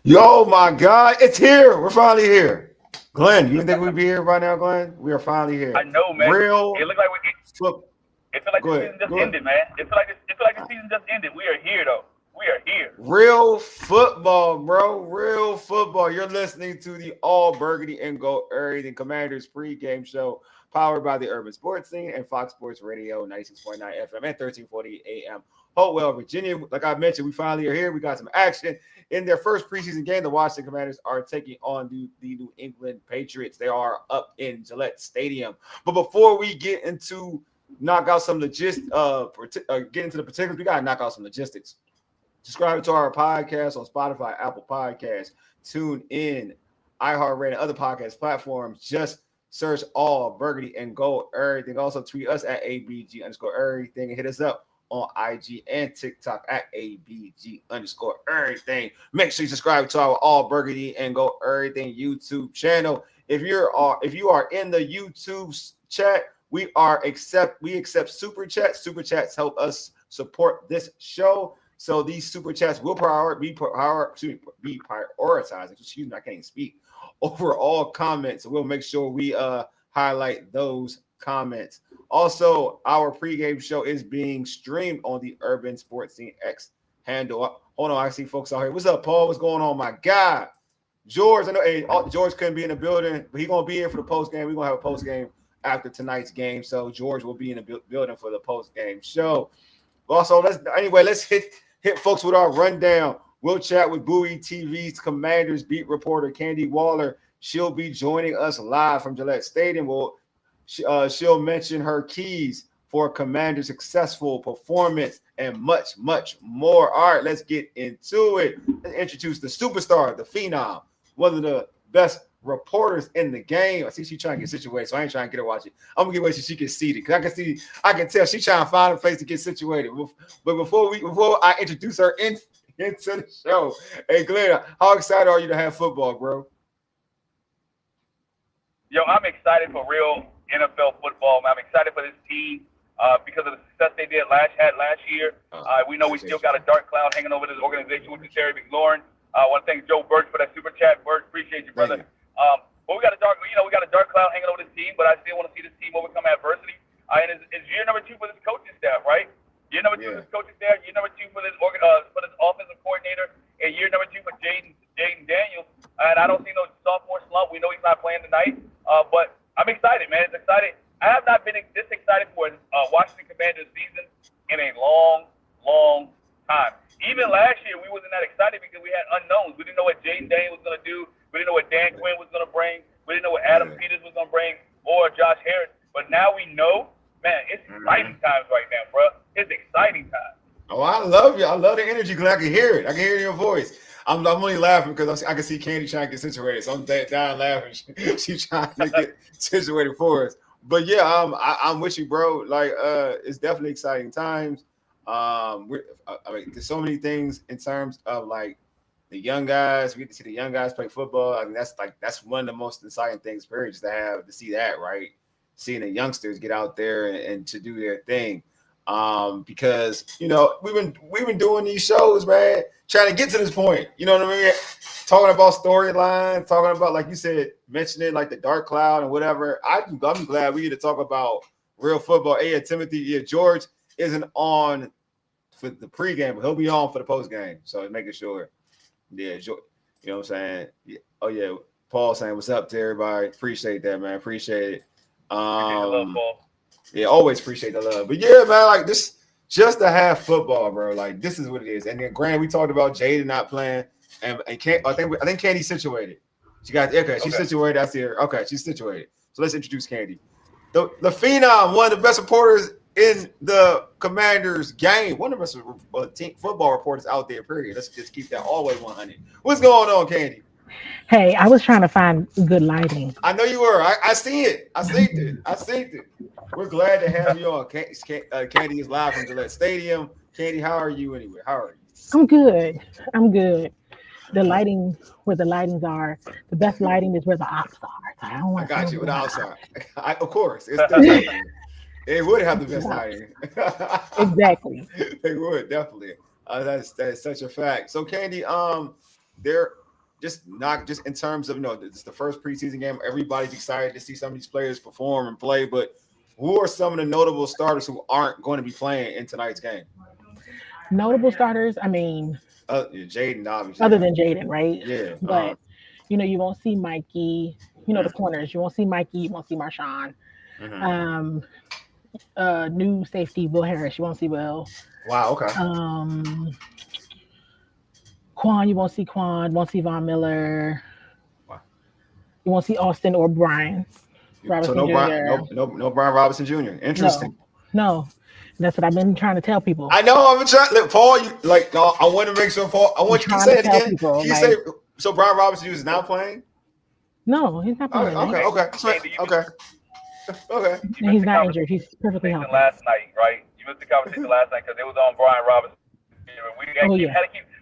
Yo, my God, it's here. We're finally here. Glenn, you didn't think we'd be here right now, Glenn? We are finally I here. know, man. It Real looked like foot. it felt like Go the ahead. season just Go ahead. ended, man. It felt like the season just ended. We are here, though. We are here. Real football, bro. Real football. You're listening to the All Burgundy and Gold Everything Commanders pregame show powered by the Urban Sports Scene and Fox Sports Radio 96.9 FM and 1340 AM. Hopewell, Virginia. Like I mentioned, we finally are here. We got some action. In their first preseason game, the Washington Commanders are taking on the New England Patriots. They are up in Gillette Stadium. But before we get into knock out some logistics, get into the particulars, we got to knock out some logistics. Subscribe to our podcast on Spotify, Apple Podcasts, Tune In, iHeartRadio, and other podcast platforms. Just search All Burgundy and Gold Everything. Also tweet us at ABG_everything and hit us up on IG and TikTok at ABG_everything. Make sure you subscribe to our All Burgundy and Gold Everything YouTube channel. If you are in the YouTube chat, we accept super chats. Super chats help us support this show. So these super chats will be prioritized. Excuse me, I can't even speak. Over all comments, so we'll make sure we highlight those comments. Also, our pregame show is being streamed on the Urban Sports Scene X handle. Hold on, I see folks out here. What's up, Paul? What's going on, my guy? George, I know George couldn't be in the building, but he's gonna be here for the post game. We're gonna have a post game after tonight's game, so George will be in the building for the post game show. Also, let's hit folks with our rundown. We'll chat with Bowie TV's Commanders beat reporter Candi Waller. She'll be joining us live from Gillette Stadium. She'll mention her keys for Commanders' successful performance and much, much more. All right, let's get into it. Let's introduce the superstar, the phenom, one of the best reporters in the game. I see she's trying to get situated, so I ain't trying to get her watch it. I'm gonna get away so she gets seated because I can tell she's trying to find a place to get situated. But before I introduce her into the show, hey Glenn, how excited are you to have football, bro? Yo, I'm excited for real NFL football. I'm excited for this team because of the success they last year. We know we still got a dark cloud hanging over this organization, which is Terry McLaurin. I want to thank Joe Birch for that super chat. Birch, appreciate you, brother. But we got a dark cloud hanging over this team, but I still want to see this team overcome adversity. And it's year number 2 for this coaching staff, right? Year number 2 for this coaching staff. Year number 2 for this offensive coordinator, and year number 2 for Jaden Daniels. And I don't see no sophomore slump. We know he's not playing tonight, but I'm excited, man. It's excited. I have not been this excited for a Washington Commanders season in a long, long time. Even last year, we wasn't that excited because we had unknowns. We didn't know what Jaden Daniels was going to do. We didn't know what Dan Quinn was going to bring. We didn't know what Adam Peters was going to bring or Josh Harris. But now we know, man, it's exciting times right now, bro. It's exciting times. Oh, I love you. I love the energy, Glenn. I can hear it. I can hear it in your voice. I'm only laughing because I can see Candi trying to get situated. So I'm down laughing. She's trying to get situated for us. But yeah, I'm with you, bro. Like, it's definitely exciting times. There's so many things in terms of like the young guys. We get to see the young guys play football. I mean, that's one of the most exciting things, period, just to see that, right? Seeing the youngsters get out there and to do their thing. Because we've been doing these shows, man, trying to get to this point. You know what I mean? Talking about storylines, talking about, like you said, mentioning like the dark cloud and whatever. I'm glad we get to talk about real football. Hey, Timothy, George isn't on for the pregame, but he'll be on for the postgame. So making sure. Yeah, George, you know what I'm saying? Yeah. Oh yeah, Paul saying what's up to everybody. Appreciate that, man. Appreciate it. Appreciate the love, Paul. Yeah, always appreciate the love. But yeah, man, like this, just to have football, bro. Like this is what it is. And then, granted, we talked about Jaden not playing, and I think Candi's situated. She's situated. I see her. Okay, she's situated. So let's introduce Candi, the phenom, one of the best reporters in the Commanders game, one of the best football reporters out there. Period. Let's just keep that always 100. What's going on, Candi? Hey, I was trying to find good lighting. I know you were. I see it. I seen it. I seen it. We're glad to have you on. Candi is live from Gillette Stadium. Candi, how are you anyway? How are I'm good. I'm good. The lighting, where the lightings are, the best lighting is where the ops are. So I don't I want to got say you. where With the outside, ops. of course, it's definitely. It would have the best Ops. lighting. Exactly. They would definitely. That's such a fact. So, Candi, they're just not just in terms of it's the first preseason game. Everybody's excited to see some of these players perform and play, but who are some of the notable starters who aren't going to be playing in tonight's game? Notable starters, I mean, Jaden, obviously. other than Jaden, right? Yeah. But you won't see Mikey. The Mhm, corners. You won't see Mikey. You won't see Marshawn. mhm. Um, new safety Will Harris. You won't see Will. Wow. Okay. Um, Quan. You won't see Quan. Won't see Von Miller. Wow. You won't see Austin or Brian So Robinson no Brian, Jr. no Brian Robinson Jr. No, Interesting. no. That's what I've been trying to tell people. I know. I'm trying. Look, Paul, you like. No, I want to make sure, Paul. I I'm want you to trying to say it tell again. people, Can you say like, so? Brian Robinson Jr. is now playing. no, he's not playing Okay. tonight. Okay. Candi, Okay. Okay. you And missed he's the not injured. He's perfectly conversation healthy. last night, right? You missed the conversation last night because it was on Brian Robinson. Oh yeah.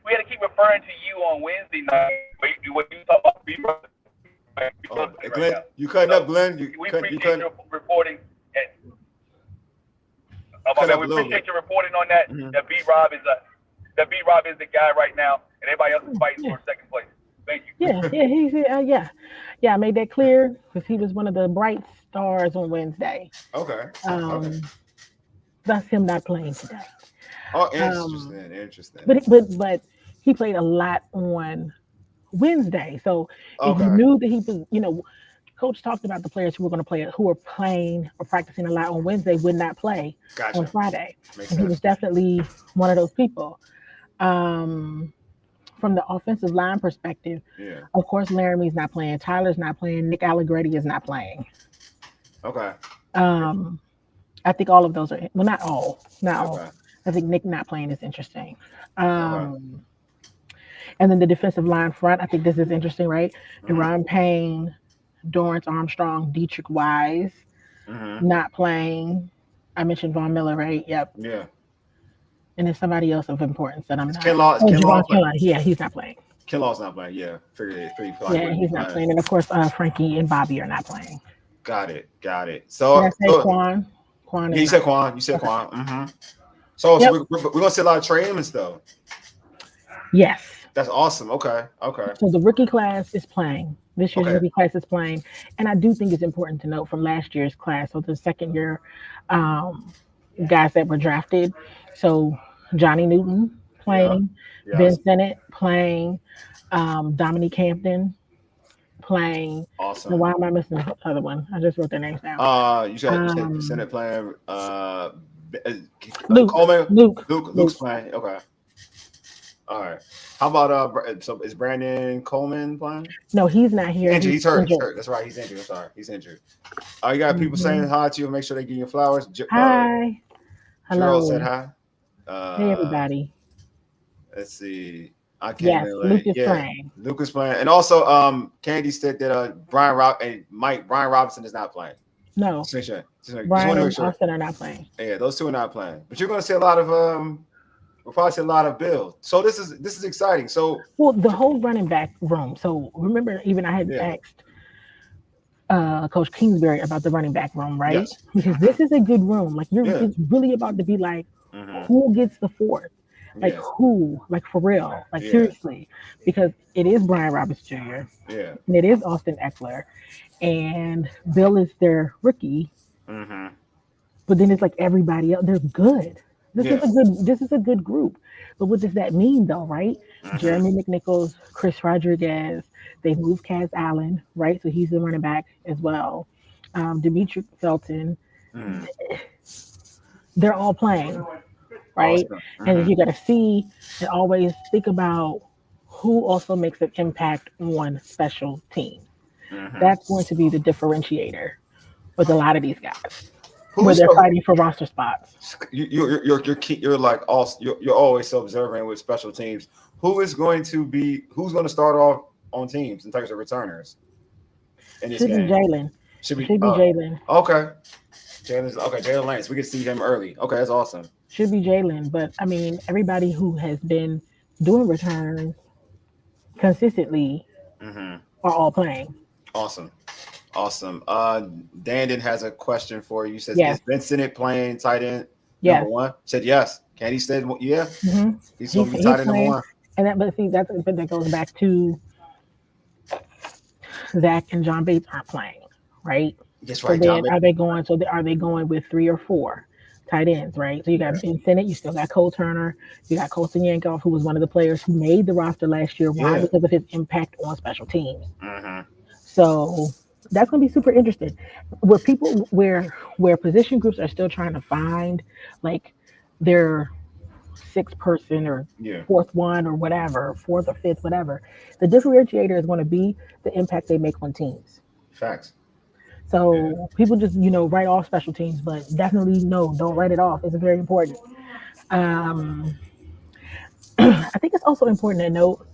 We had to keep referring to you on Wednesday night. When you talk about B. Oh, Glenn, you cutting up, Glenn. We You appreciate cutting. your reporting. Cut up a We little appreciate bit. your reporting on that. Mhm. That B. Rob is the guy right now, and everybody else is fighting Yeah. for second place. Thank you. Yeah. I made that clear because he was one of the bright stars on Wednesday. Okay. Okay. Um, thus him not playing today. Oh, Um, interesting. Interesting. but he played a lot on Wednesday. So if you Okay. knew that he was, coach talked about the players who were going to play, who were playing or practicing a lot on Wednesday would not play on Gotcha. Friday, Makes and he was sense. definitely one of those people. Um, from the offensive line perspective, Yeah. of course, Laramie's not playing. Tyler's not playing. Nick Allegretti is not playing. Okay. Um, I think all of those are well, not all, not all. Okay. I think Nick not playing is interesting. Okay. Um, and then the defensive line front, I think this is interesting, right? Mhm. Deron Payne, Dorrance Armstrong, Dietrich Wise Mhm. not playing. I mentioned Von Miller, right? Yep. Yeah. And then somebody else of importance that I'm It's not. Kinlaw. It's Oh, Kinlaw Javon playing. Kinlaw. Yeah, he's not playing. Kinlaw's not playing. Yeah. Figured he probably Yeah, wouldn't be he's not playing. playing. And of course, Frankie and Bobby are not playing. Got it. Got it. Did I So, say Quan? Quan yeah, is you said not. Quan. You said Okay. Quan. Mm-hmm. So Yep. we're gonna see a lot of Trey Emmons though. Yes. That's awesome. Okay. Okay. So the rookie class is playing. This year's Okay. rookie class is playing. And I do think it's important to note from last year's class, so the second year um, guys that were drafted. So Johnny Newton Yeah. playing, Ben Yes. Sennett playing, Dominique Hampton playing. And Awesome. why am I missing the other one? I just wrote their names down. You said Um, Senate playing. Luke, Coleman. Luke, Luke's Luke. playing. Okay. All right. How about so is Brandon Coleman playing? No, he's not here. Injured. He's He's hurt. He's injured. hurt. That's right. He's injured. I'm sorry. He's injured. You got people saying Hmm. hi to you. Make sure they give you flowers. Hi. Gerald said Hello. hi. Hey, Uh, everybody. let's see. I came Yes, in Luke late. is Yeah, playing. Luke is playing, and also Candi said that Brian Robinson is not playing. No, Just make sure. Just Brian want to make and sure. Austin are not playing. Yeah, those two are not playing. But you're going to see a lot of we'll probably see a lot of Bill. So this is exciting. So Well, the whole running back room. So remember, even I had yeah, asked Coach Kingsbury about the running back room, right? yes, Because this is a good room. Like yeah, it's really about to be like, hmm who gets the fourth? Like yes, who? Like for real? Like yeah, seriously? Because it is Brian Roberts Jr. yeah, and it is Austin Eckler, and Bill is their rookie. hmm But then it's like everybody else. They're good. This is yeah, a good. This is a good group. But what does that mean, though, right? hmm Jeremy McNichols, Chris Rodriguez. They moved Kaz Allen, right? So he's the running back as well. Dimitri Felton. hmm They're all playing, right? awesome, And you got to see and always think about who also makes an impact on special teams. hmm That's going to be the differentiator with a lot of these guys, where Who's they're so fighting for roster spots. you're like all you're always so observant with special teams. Who's going to start off on teams in terms of returners in this Should be game? Jalen. Should be Jalen. Okay. Jalen Lance. We can see him early. Okay, that's awesome. Should be Jalen. But I mean, everybody who has been doing returns consistently are all playing. Awesome. Awesome. Dandon has a question for you. He says, Yes. is Vincent playing tight end Yes. number one? Said yes. Candi said yeah. He's going to be He's tight end number playing. one. And that goes back to Zach and John Bates aren't playing, right? That's So right. then are they going with 3 or 4 tight ends, right? So you got Ben Sinnott, you still got Cole Turner, you got Colson Yankoff, who was one of the players who made the roster last year. Why? Yeah. Because of his impact on special teams. So that's going to be super interesting. Where position groups are still trying to find like their 6th person or 4th one or whatever, 4th or 5th, whatever. The differentiator is going to be the impact they make on teams. Facts. So people just, write off special teams, but definitely don't write it off. It's very important. I think it's also important to note,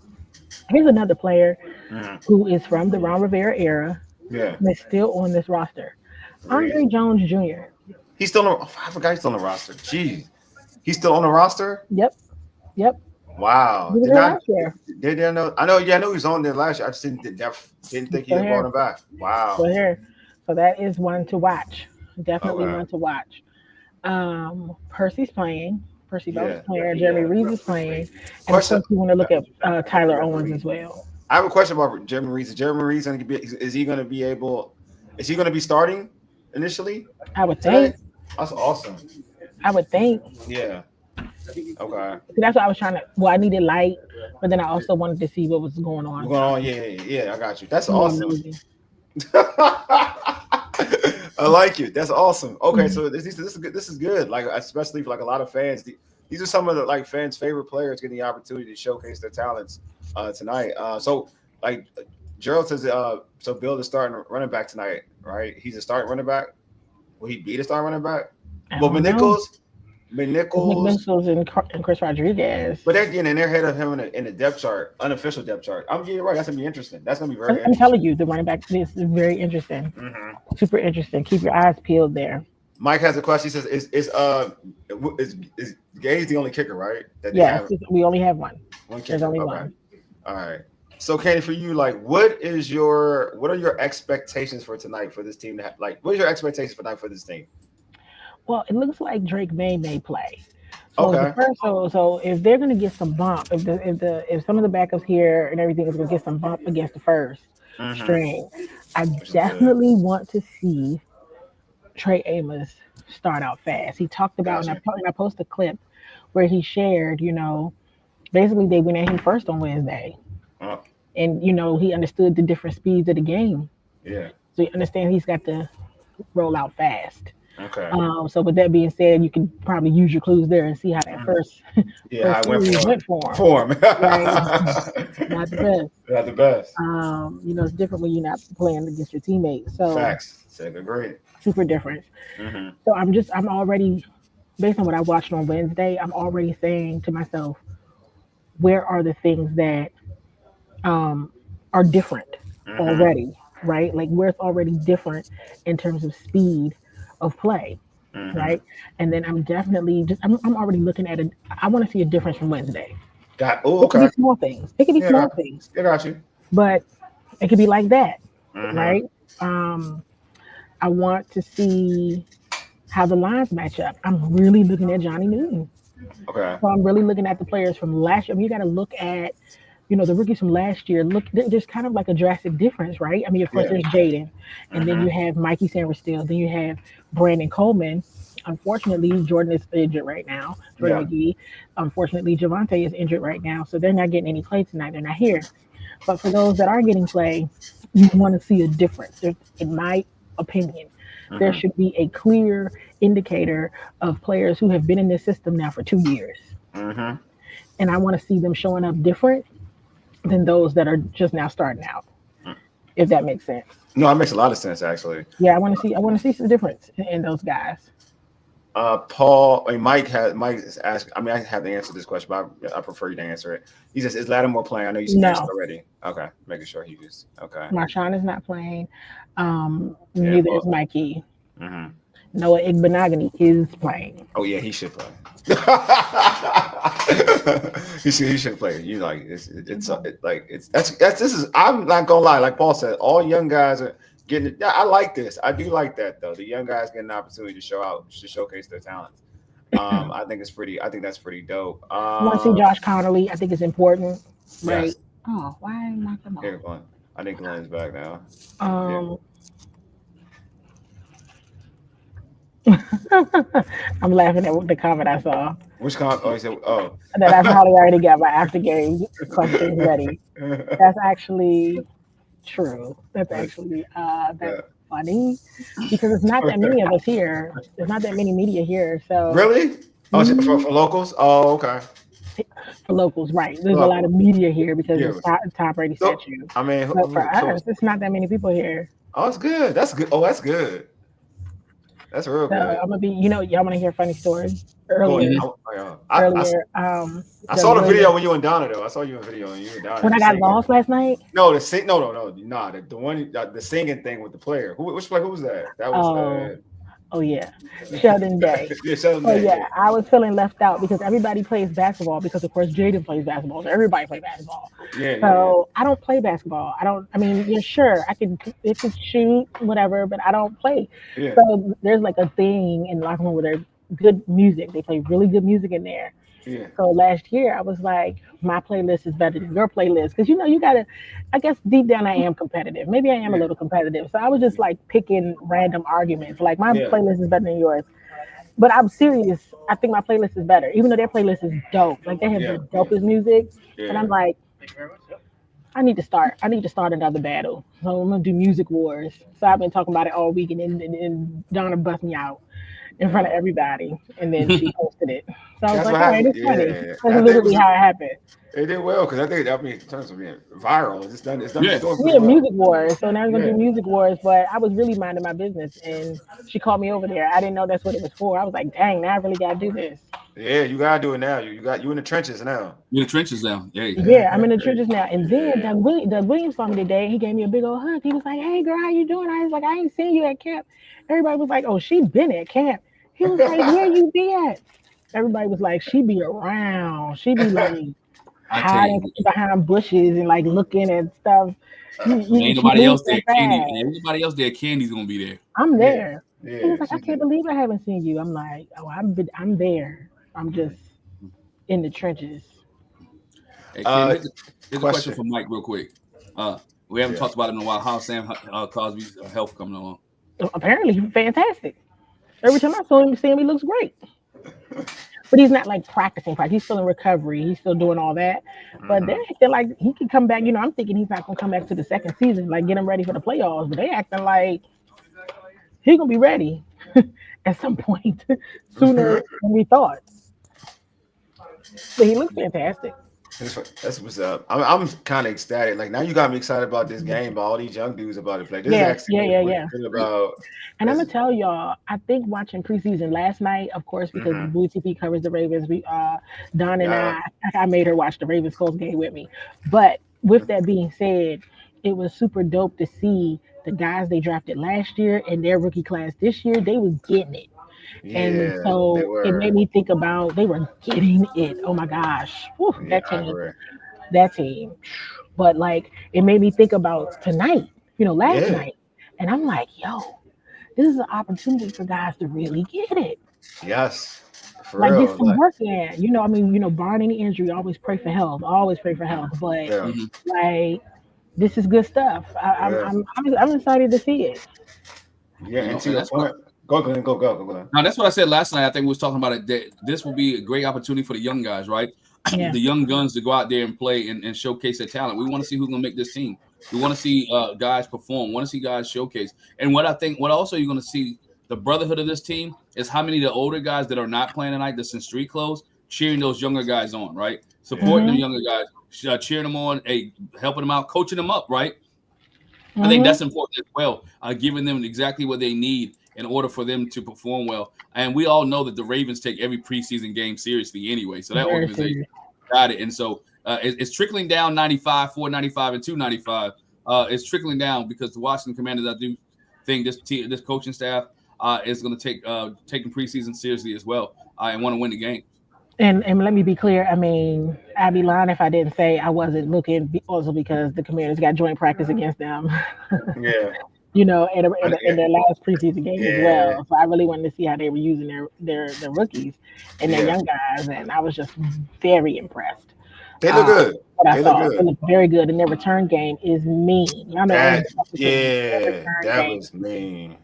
here's another player who is from the Ron Rivera era and is still on this roster. Andre Jones Jr. He's still on. I forgot he's still on the roster. Jeez. He's still on the roster? Yep. Wow. He was there last year. Didn't know. I know he was on there last year. I just didn't think he had brought him back. Wow. So that is one to watch. Definitely one to watch. Percy's playing. Percy Bell's playing. Jeremy Reeves is playing. And of course, we want to look at Tyler Owens as well. I have a question about Jeremy Reeves. Is he going to be starting initially? I would think. That's awesome. I would think. Yeah. Okay. That's what I was trying to. Well, I needed light, but then I also wanted to see what was going on. Yeah. I got you. That's awesome. I like you. That's awesome. Okay, so this is good. Like, especially for like a lot of fans. These are some of the like fans' favorite players getting the opportunity to showcase their talents tonight. So like Gerald says, so Bill is starting running back tonight, right? He's a starting running back. Will he be the starting running back? Well, McNichols and Chris Rodriguez. But they're ahead of him in the depth chart, unofficial depth chart. I'm getting right. That's gonna be interesting. That's gonna be very. I'm telling you, the running back is very interesting. Super interesting. Keep your eyes peeled there. Mike has a question. He says, "Is Gage the only kicker, right?" Yes, we only have one. There's only one. All right. So, Candi, for you, like, what are your expectations for tonight for this team to have? Like, what are your expectations for tonight for this team? Well, it looks like Drake May play. So so if they're going to get some bump, if some of the backups here and everything is going to get some bump against the first string, I definitely want to see Trey Amos start out fast. He talked about, and I posted a clip where he shared, basically they went at him first on Wednesday. And, he understood the different speeds of the game. Yeah. So he understands he's got to roll out fast. Okay. So with that being said, you can probably use your clues there and see how that first went for him. Right? Not the best. It's different when you're not playing against your teammates. So facts. Great. Super different. So I'm already, based on what I watched on Wednesday, I'm already saying to myself, where are the things that are different already, right? Like where it's already different in terms of speed of play, right? And then I'm definitely I'm already looking at it. I want to see a difference from Wednesday. Okay. It could be small things. It could be small things. I got you. But it could be like that, right? I want to see how the lines match up. I'm really looking at Johnny Newton. Okay. So I'm really looking at the players from last year. I mean, you got to look at, the rookies from last year. Look, there's kind of like a drastic difference, right? I mean, of course, there's Jaden, and then you have Mikey Sanders still. Then you have Brandon Coleman. Unfortunately, Jordan is injured right now. Jordan McGee. Unfortunately, Javante is injured right now, so they're not getting any play tonight. They're not here. But for those that are getting play, you want to see a difference. In my opinion, there should be a clear indicator of players who have been in this system now for 2 years. And I want to see them showing up different than those that are just now starting out, if that makes sense. No, it makes a lot of sense, actually. Yeah, I want to see some difference in those guys. Paul, Mike is asking. I mean, I have to answer this question, but I prefer you to answer it. He says, "Is Lattimore playing?" I know you said this already. Okay, making sure he was okay. Marshawn is not playing. Neither is Mikey. Mm-hmm. Noah Igbenogany is playing. Oh yeah, he should play. he should play. You like this is. I'm not gonna lie. Like Paul said, all young guys are getting it. Yeah, I like this. I do like that though. The young guys getting an opportunity to showcase their talents. I think that's pretty dope. I want to see Josh Connerly. I think it's important, right? Yes. Oh, why am I come on? I think Glenn's back now. I'm laughing at the comment I saw. Which comment? Oh, he said, "Oh, that I probably already got my after game questions ready." That's actually true. That's actually funny because it's not that many of us here. There's not that many media here. So really? Oh, for locals? Oh, okay. For locals, right? There's a lot of media here because it's Tom Brady statue. I mean, but for us, it's not that many people here. Oh, it's good. That's good. Oh, that's good. That's real good. I'm gonna be. Y'all want to hear funny stories? Earlier, I saw the video when you and Donna though. I saw you in video when you and Donna. When I got lost last night. No, the one the singing thing with the player. Which player? Who was that? That was. Oh yeah, Sheldon Day. Yeah, I was feeling left out because everybody plays basketball because of course Jaden plays basketball. So everybody plays basketball. I don't play basketball. I mean, yeah, sure, I can shoot whatever, but I don't play. Yeah. So there's like a thing in the locker room where there's good music. They play really good music in there. Yeah. So last year I was like, my playlist is better than your playlist because you gotta. I guess deep down I am competitive. Maybe I am a little competitive. So I was just like picking random arguments. Like my playlist is better than yours, but I'm serious. I think my playlist is better, even though their playlist is dope. Like they have the dopest music, and I'm like, I need to start another battle. So I'm gonna do music wars. So I've been talking about it all week, and then Donna bust me out in front of everybody, and then she posted it. So I was like, all right, it's funny. That's literally how it happened. It did well because in terms of being viral, it's done. Music wars. So now we're gonna do music wars, but I was really minding my business, and she called me over there. I didn't know that's what it was for. I was like, dang, now I really gotta do this. Yeah, you gotta do it now. You in the trenches now. You're in the trenches now. Yeah, I'm in the trenches now. And then Doug Williams saw me today. He gave me a big old hug. He was like, "Hey, girl, how you doing?" I was like, "I ain't seen you at camp." Everybody was like, "Oh, she's been at camp." He was like, "Where you be at?" Everybody was like, "She be around. She be like hiding behind bushes and like looking at stuff." Ain't nobody else there. Anybody else there? Candy's gonna be there. I'm there. Yeah, he was like, "I can't believe I haven't seen you." I'm like, "Oh, I'm there. I'm just in the trenches." Hey, here's a question for Mike, real quick. We haven't talked about it in a while. How's Sam Cosby's health coming along? Apparently, fantastic. Every time I see him, he looks great. But he's not like practicing. He's still in recovery. He's still doing all that. But they're acting like he can come back. I'm thinking he's not going to come back to the second season, like get him ready for the playoffs. But they acting like he's going to be ready at some point sooner than we thought. But he looks fantastic. That's what's up. I'm kind of ecstatic. Like now, you got me excited about this game. About all these young dudes about to play. Yeah. And I'm gonna tell y'all. I think watching preseason last night, of course, because Blue TV covers the Ravens. We, Don and I made her watch the Ravens Colts game with me. But with that being said, it was super dope to see the guys they drafted last year and their rookie class this year. They was getting it. And so it made me think about they were getting it. Oh my gosh. Whew, that team. But like it made me think about tonight, last night. And I'm like, yo, this is an opportunity for guys to really get it. Yes. Like get some work in. Barring any injury, always pray for health. But like this is good stuff. I'm excited to see it. Yeah, and to your point. Go. Now that's what I said last night. I think we was talking about it. That this will be a great opportunity for the young guys, right? Yeah. The young guns to go out there and play and showcase their talent. We want to see who's gonna make this team. We want to see guys perform. Want to see guys showcase. And what also you're gonna see the brotherhood of this team is how many of the older guys that are not playing tonight, that's in street clothes, cheering those younger guys on, right? Supporting the younger guys, cheering them on, helping them out, coaching them up, right? I think that's important as well. Giving them exactly what they need in order for them to perform well. And we all know that the Ravens take every preseason game seriously anyway. So that organization got it. And so it's trickling down 95, 495, and 295. It's trickling down because the Washington Commanders, I do think this coaching staff is going to take taking preseason seriously as well and want to win the game. And let me be clear. I mean, I'd be lying if I didn't say I wasn't looking also because the Commanders got joint practice against them. Yeah. In their last preseason game as well. So I really wanted to see how they were using their rookies and their young guys, and I was just very impressed. They look good. They look very good, and their return game is mean. That was mean.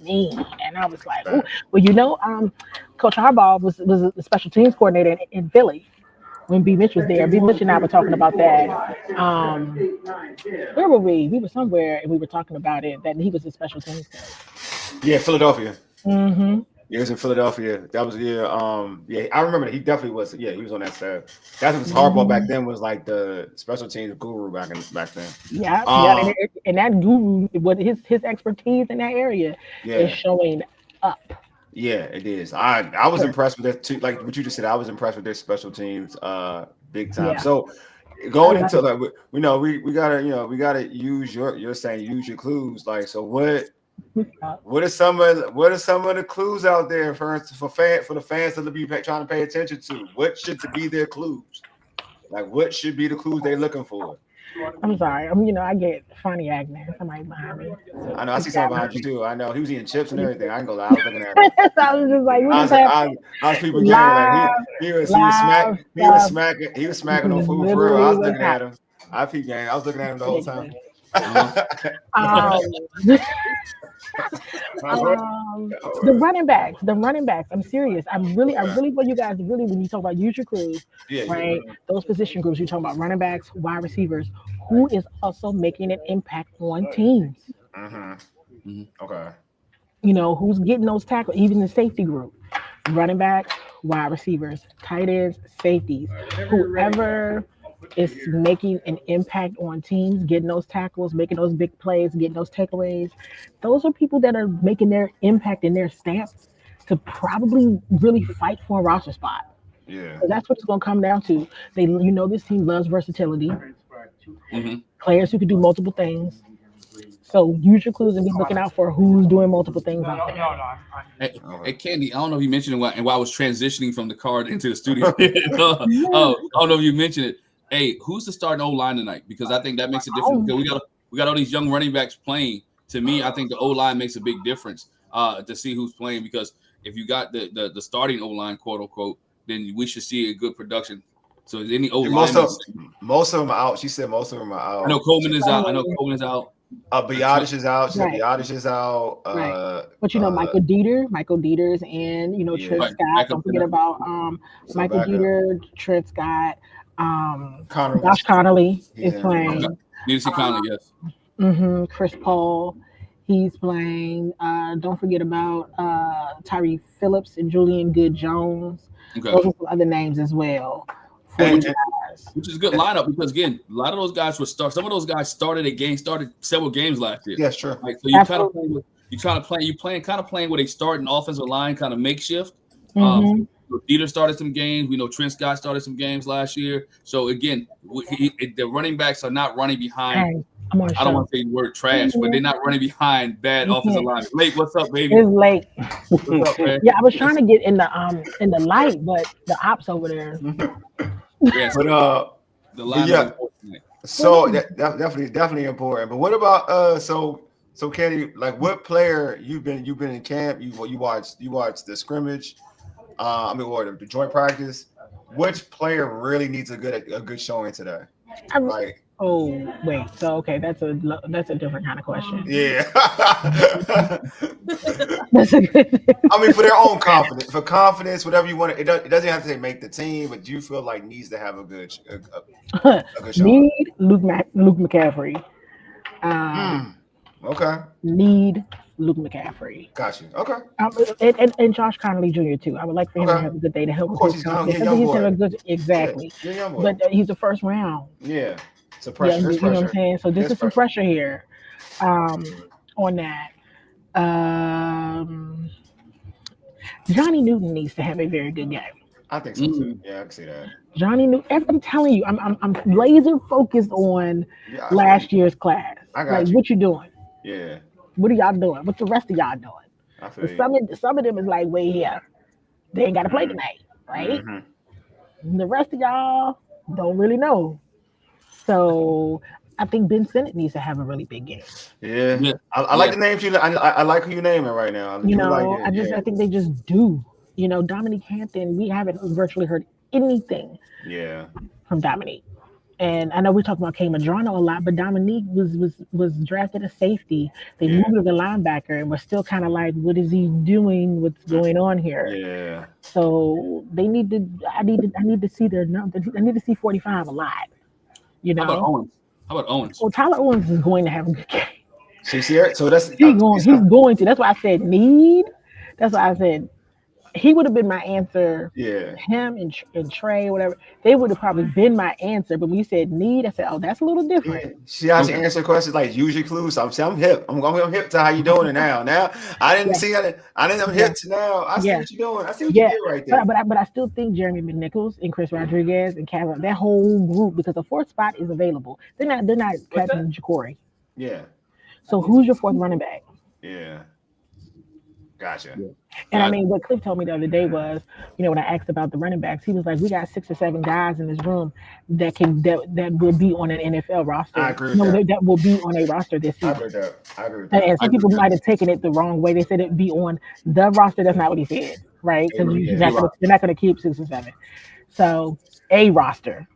And I was like, ooh. Well, Coach Harbaugh was the special teams coordinator in Philly when B. Mitch was there. B. Mitch and I were talking about that. Where were we? We were somewhere, and we were talking about it, that he was a special teams coach. Yeah, Philadelphia. Mm-hmm. Yeah, he was in Philadelphia. That was I remember that he definitely was. Yeah, he was on that staff. That's what Harbaugh back then was like the special teams guru back then. Yeah, and that guru, what his expertise in that area is showing up. Yeah, it is. I was impressed with that too. Like what you just said, I was impressed with their special teams, big time. Yeah. So going into like we gotta use you're saying use your clues. Like so what are some of the clues out there for the fans to be trying to pay attention to? What should be their clues? Like what should be the clues they're looking for? I'm sorry. I get funny acting. Somebody behind me. I know. I see something behind you too. I know. He was eating chips and everything. I ain't gonna lie. I was looking at him. I was just like, I was people getting like he was smacking on food for real. I was looking at him. I was looking at him the whole time. The running backs. I'm serious. I really want you guys to really, when you talk about use your crews, right? Those position groups, you're talking about running backs, wide receivers, who is also making an impact on teams. Mm-hmm. Okay. Who's getting those tackles, even the safety group, running backs, wide receivers, tight ends, safeties, whoever is making an impact on teams, getting those tackles, making those big plays, getting those takeaways. Those are people that are making their impact and their stamp to probably really fight for a roster spot. Yeah. So that's what it's going to come down to. This team loves versatility. Mm-hmm. Players who can do multiple things. So use your clues and be looking out for who's doing multiple things out there. Hey, Candi, I don't know if you mentioned it while I was transitioning from the card into the studio. I don't know if you mentioned it. Hey, who's the starting O-line tonight? Because I think that makes a difference. Because we got all these young running backs playing. To me, I think the O-line makes a big difference to see who's playing. Because if you got the starting O-line, quote unquote, then we should see a good production. So is any O-line? Most of them are out. She said most of them are out. I know Coleman is out. Biadish is out. She said Biadish is out. Right. But Michael Dieter's and Trent Scott. Don't forget about Michael Dieter, Trent Scott. Josh Connolly is playing. Need to see Connolly, yes. Mm-hmm. Chris Paul, he's playing. Don't forget about Tyree Phillips and Julian Good-Jones. Okay. Those are some other names as well. Which is a good lineup because again, a lot of those guys would start. Some of those guys started several games last year. Yeah, sure. Like, so you're playing with a starting offensive line, kind of makeshift. Mm-hmm. Dieter started some games. We know Trent Scott started some games last year. So again, the running backs are not running behind. I don't want to say the word trash, but they're not running behind bad offensive line. Late, what's up, baby? It's late. What's up, man? Yeah, I was trying to get in the light, but the ops over there. Yes, but the line. So that definitely important. But what about so Candi, like what player you've been in camp? You watched the scrimmage. Or the joint practice. Which player really needs a good showing today? Oh wait, so okay, that's a different kind of question. Yeah. That's a good. For their own confidence, whatever you want. It doesn't have to make the team, but do you feel like needs to have a good showing? Need Luke McCaffrey. Okay. Need Luke McCaffrey. Got you. Okay. And Josh Connolly Jr. too. I would like for him to have a good day to help with his confidence. Exactly. Yeah, but he's the first round. Yeah. It's a pressure. You know what I'm saying? So this is some pressure here on that. Johnny Newton needs to have a very good game. I think so too. Yeah, I can see that. Johnny Newton. I'm telling you, I'm laser focused on last year's class. I got like, you. what you doing? Yeah. What are y'all doing? What the rest of y'all doing? I feel Some of them is like, wait here, they ain't got to play tonight, right? And the rest of y'all don't really know. So I think Ben Sinnott needs to have a really big game. Yeah. I like the names you. I like who you naming right now. I think they just do. Dominique Hampton. We haven't virtually heard anything. From Dominique. And I know we talk about Kay Madrano a lot, but Dominique was drafted as safety. They moved to the linebacker, and we're still kind of like, what is he doing? What's going on here? Yeah. So they need to. I need to see their number. I need to see 45 a lot. How about Owens? Well, Tyler Owens is going to have a good game. See here, so that's he's going to. That's why I said need. That's why I said. He would have been my answer. Yeah. Him and Trey, whatever, they would have probably been my answer. But when you said need, I said, oh, that's a little different. Yeah. See how she answered questions like usually clues. So I'm hip. I'm hip to how you doing it now. Now I didn't see it. I'm hip to now. I see what you're doing. I see what you did right there. But I still think Jeremy McNichols and Chris Rodriguez and Kevin, that whole group, because the fourth spot is available. They're not cutting Ja'Cory. Yeah. So who's your fourth running back? Yeah. Gotcha. Yeah. And I mean, what Cliff told me the other day was, when I asked about the running backs, he was like, "We got 6 or 7 guys in this room that will be on an NFL roster. I agree with that will be on a roster this season." I agree with that. And some people might have taken it the wrong way. They said it'd be on the roster. That's not what he said, right? Because they're not going to keep 6 or 7. So a roster,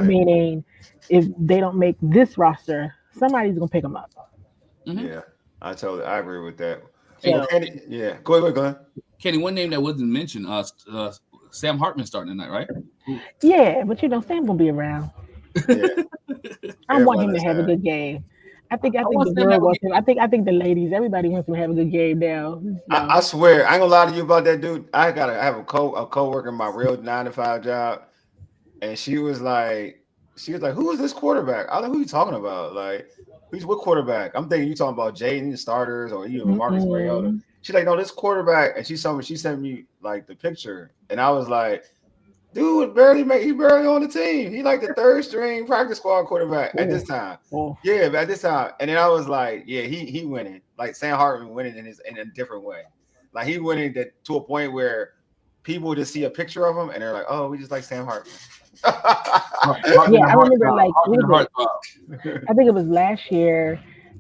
meaning if they don't make this roster, somebody's going to pick them up. Mm-hmm. Yeah, I agree with that. So, yeah, go ahead. Kenny, one name that wasn't mentioned, Sam Hartman starting tonight, right? Yeah, but Sam gonna be around. Yeah. I want him to have a good game. I think the world wants him. I think the ladies, everybody wants him to have a good game now. So. I swear, I ain't gonna lie to you about that dude. I have a coworker in my real 9-to-5 job, and she was like, "Who is this quarterback?" I was like, "Who are you talking about? Like, who's what quarterback?" I'm thinking you talking about Jaden starters or even Marcus Mariota. She's like, "No, this quarterback," and she sent me like the picture, and I was like, "Dude, he barely on the team. He like the 3rd string practice squad quarterback at this time." Yeah, but at this time, and then I was like, "Yeah, he winning. Like Sam Hartman winning in a different way. Like he winning to a point where people just see a picture of him and they're like, oh, we just like Sam Hartman." Yeah, I remember I think it was last year.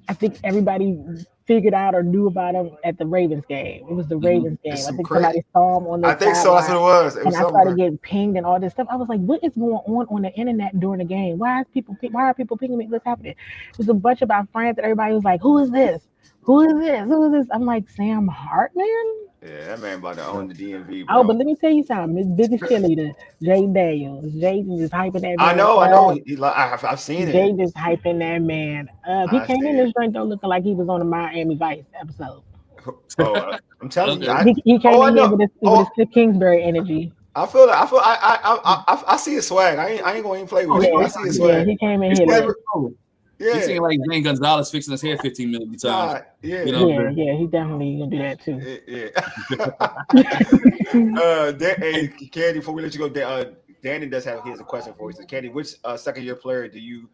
I think everybody figured out or knew about him at the Ravens game. It was the Ravens game. I think somebody saw him on the. I think so. That's what it was. And I started getting pinged and all this stuff. I was like, "What is going on the internet during the game? Why are people pinging me? What's happening?" It was a bunch of our friends that everybody was like, "Who is this? Who is this? Who is this?" I'm like, Sam Hartman. Yeah, that man about to own the DMV. Bro. Oh, but let me tell you something. His biggest cheerleader, Jaden Daniels. Jaden is hyping that man. I know. I've seen it. Jaden is hyping that man up. He came in this joint though looking like he was on a Miami Vice episode. Oh, I'm telling you. He came in here with his Cliff Kingsbury energy. I feel that. I see his swag. I ain't going to even play with him. I see his swag. Yeah, he came in here. Yeah. He's saying like Zane Gonzalez fixing his hair 15 million times. Yeah, he definitely gonna do that too. Hey, Candi, before we let you go, Danny does have a question for you. So, Candi, which second-year player do you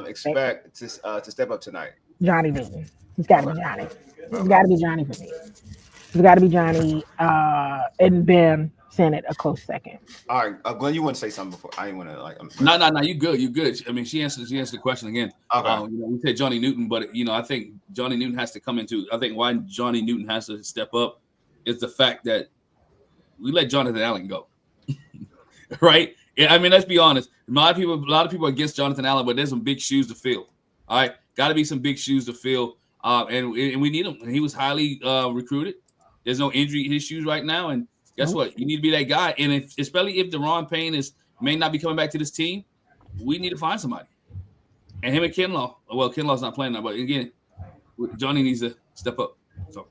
expect to step up tonight? Johnny Newton. It's got to be Johnny. It's got to be Johnny for me. It's got to be Johnny and Ben Sinnott a close second. All right, Glenn, you want to say something before? I didn't want to like. No, you good. I mean, she answered the question again. Okay. We said Johnny Newton, but I think Johnny Newton has to come into. I think why Johnny Newton has to step up is the fact that we let Jonathan Allen go, right? I mean, let's be honest. A lot of people are against Jonathan Allen, but there's some big shoes to fill. All right, got to be some big shoes to fill, and we need him. And he was highly recruited. There's no injury issues right now, and guess what? You need to be that guy. And especially if Deron Payne may not be coming back to this team, we need to find somebody. And him and Kinlaw. Well, Kinlaw's not playing now, but again, Johnny needs to step up. So.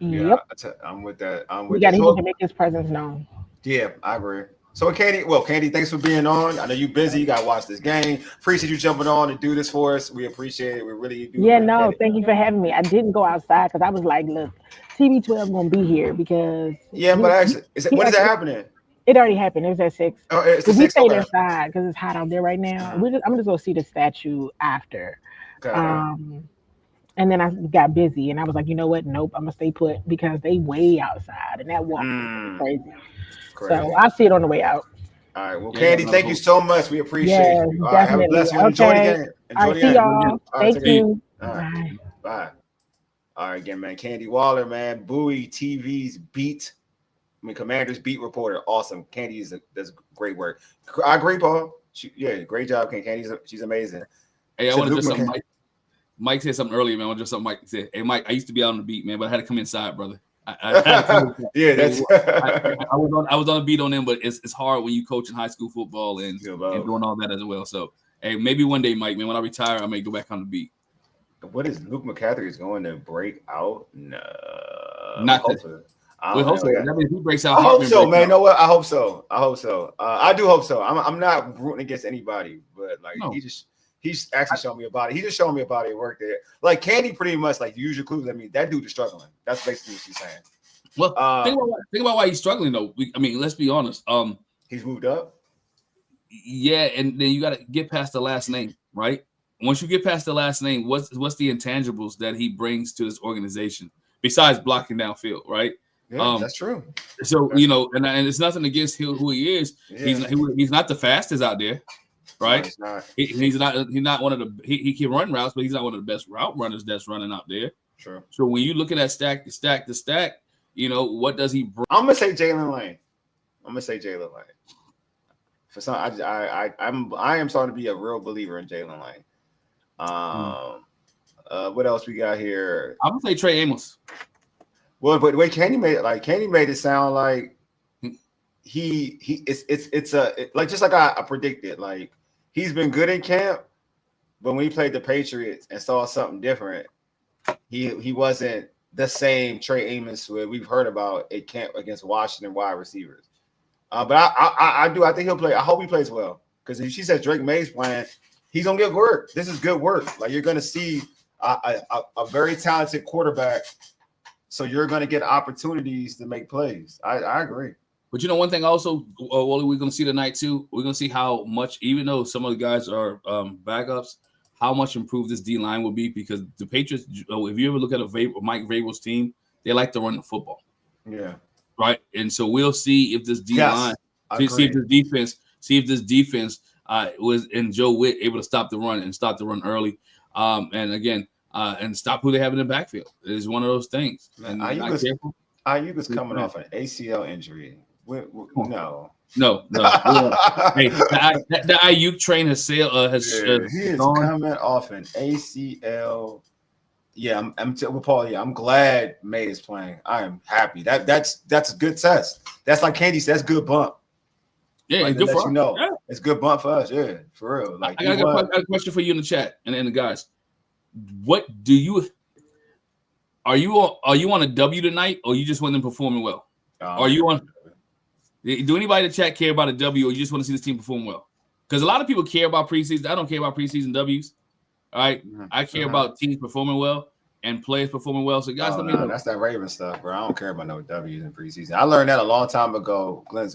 Yeah, I'm with that. He can make his presence known. Yeah, I agree. So Candi, thanks for being on. I know you're busy. You got to watch this game. Appreciate you jumping on and do this for us. We appreciate it. We really do. Yeah, no, thank you for having me. I didn't go outside because I was like, look, TB12 gonna be here because but actually, when is that happening? It already happened. It was at 6. Oh, it's at 6. We stayed inside because it's hot out there right now. Mm-hmm. I'm just gonna see the statue after. Okay. And then I got busy and I was like, you know what? Nope, I'm gonna stay put because they way outside and that walk is crazy. So I'll see it on the way out. All right. Well, Candi, thank you so much. We appreciate you. All right. Have a blessed one. Okay. Enjoy the game. Enjoy the game. Y'all. Thank you. All right. Bye. All right, again, man. Candi Waller, man. Bowie TV's Commander's beat reporter. Awesome. Candi does great work. I agree, Paul. Great job, Candi. She's amazing. Hey, I want to just something. Mike said something earlier, man. I want to just something Mike said. Hey, Mike, I used to be out on the beat, man, but I had to come inside, brother. I was on the beat on them, but it's hard when you coach in high school football and doing all that as well. So, hey, maybe one day, Mike, man, when I retire, I may go back on the beat. What is Luke McCaffrey is going to break out? No, not that. We hope so. That means he breaks out. I hope so, man. You know what? I hope so. I do hope so. I'm not rooting against anybody, but like he's actually showing me about it. He just showing me about it at work there. Like Candi, pretty much like use your clues. I mean, that dude is struggling. That's basically what she's saying. Well, think about why he's struggling though. Let's be honest. He's moved up. Yeah, and then you got to get past the last name, right? Once you get past the last name, what's the intangibles that he brings to this organization besides blocking downfield, right? Yeah, that's true. So and it's nothing against who he is. Yeah. He's not the fastest out there, right? No, he's not. He's not one of the. He can run routes, but he's not one of the best route runners that's running out there. Sure. So when you look at that stack, what does he bring? I'm gonna say Jalen Lane. For some, I am starting to be a real believer in Jalen Lane. What else we got here? I'm gonna say Trey Amos. Well, but the way Candi made it sound like it's just like I predicted. Like he's been good in camp, but when he played the Patriots and saw something different, he wasn't the same Trey Amos we've heard about at camp against Washington wide receivers. But I think he'll play. I hope he plays well because if she says Drake May's playing, he's gonna get work. This is good work. Like you're gonna see a very talented quarterback. So you're going to get opportunities to make plays. I agree. But one thing also, Wally, we're going to see tonight too. We're going to see how much, even though some of the guys are backups, how much improved this D line will be because the Patriots. If you ever look at Mike Vrabel's team, they like to run the football. Yeah. Right. And so we'll see if this D line, see if this defense was in Joe Witt able to stop the run and stop the run early. And again. And stop who they have in the backfield. It is one of those things. And Ayuk is coming off an ACL injury. No. Hey, the Ayuk train has sailed. He is coming off an ACL. Yeah, I'm Paul. Yeah, I'm glad May is playing. I am happy. That's a good test. That's like Candi said. That's good bump. Yeah, like, good for us. Yeah. It's good bump for us. Yeah, for real. Like I got a question for you in the chat and the guys. What do you are you on a W tonight, or you just want them performing well? Are you on? Do anybody in the chat care about a W, or you just want to see this team perform well? Because a lot of people care about preseason. I don't care about preseason W's. All right, I care about teams performing well and players performing well. So guys, let me know. That's that Raven stuff, bro. I don't care about no W's in preseason. I learned that a long time ago, Glenn.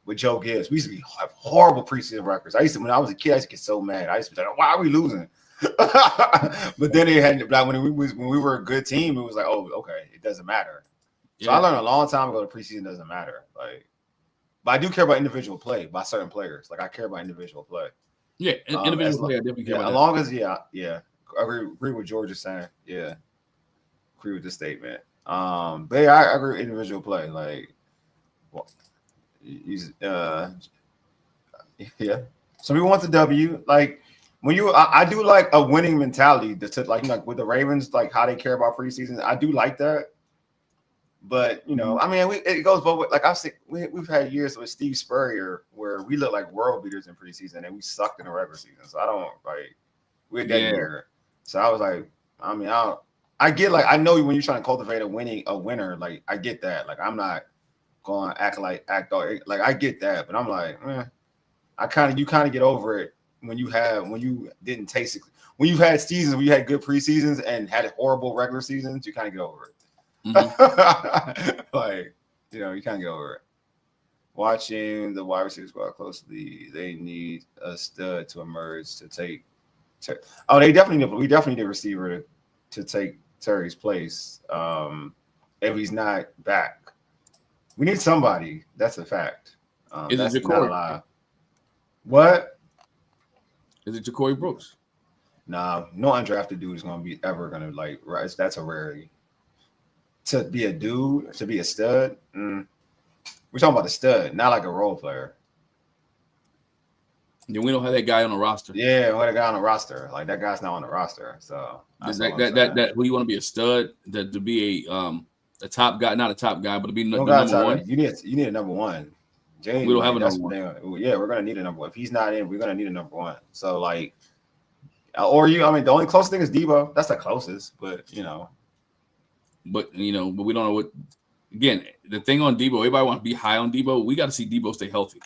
With Joe Gibbs, we used to have horrible preseason records. When I was a kid, I used to get so mad. I used to be like, "Why are we losing?" But then it had like when we were a good team, it was like, "Oh, okay, it doesn't matter." So I learned a long time ago the preseason doesn't matter. Like, but I do care about individual play by certain players. Like I care about individual play. Yeah, individual play. I definitely care about as long as I agree with George is saying. Yeah, agree with the statement. But yeah, I agree with individual play. Like, well, so we want the W. Like when I do like a winning mentality. Like with the Ravens, like how they care about preseason. I do like that. But I mean, it goes both ways. Like we've had years with Steve Spurrier where we look like world beaters in preseason and we sucked in the regular season. So I don't like we're that year. So I was like, I mean, I get like I know when you're trying to cultivate a winner. Like I get that. Like I'm not go on act all like I get that, but I'm like, you kind of get over it when you didn't taste it. When you've had seasons where you had good preseasons and had horrible regular seasons, you kind of get over it. Like, you kind of get over it. Watching the wide receiver squad closely, they need a stud to emerge to take. We definitely need a receiver to take Terry's place. If he's not back, we need somebody. That's a fact. Is that's it not a Ja'Cory? lie. What? Is it Ja'Cory Brooks? Nah, no undrafted dude is ever gonna like rise. That's a rarity. To be a dude, to be a stud. We're talking about a stud, not like a role player. Yeah, we don't have that guy on the roster. Yeah, we had a guy on the roster. Like that guy's not on the roster. So that who you want to be a stud, to be a top guy, not a top guy, but to be the number one. You need a number one. James, we don't have a number one. Yeah, we're gonna need a number one. If he's not in, we're gonna need a number one. So like, the only closest thing is Debo. That's the closest, but But we don't know what. Again, the thing on Debo, everybody wants to be high on Debo. We got to see Debo stay healthy.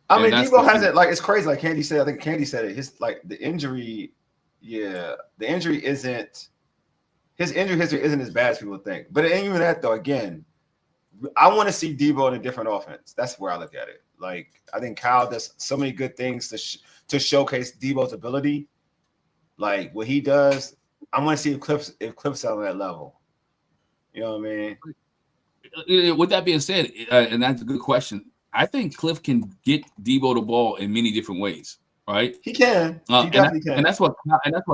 I mean, Debo hasn't it's crazy. Like Candi said, I think Candi said it. The injury isn't. His injury history isn't as bad as people think. But even that though, again, I want to see Debo in a different offense. That's where I look at it. Like I think Kyle does so many good things to showcase Debo's ability. Like what he does, I want to see if Cliff's on that level. You know what I mean? With that being said, and that's a good question, I think Cliff can get Debo the ball in many different ways, right? He can. He definitely can. And that's what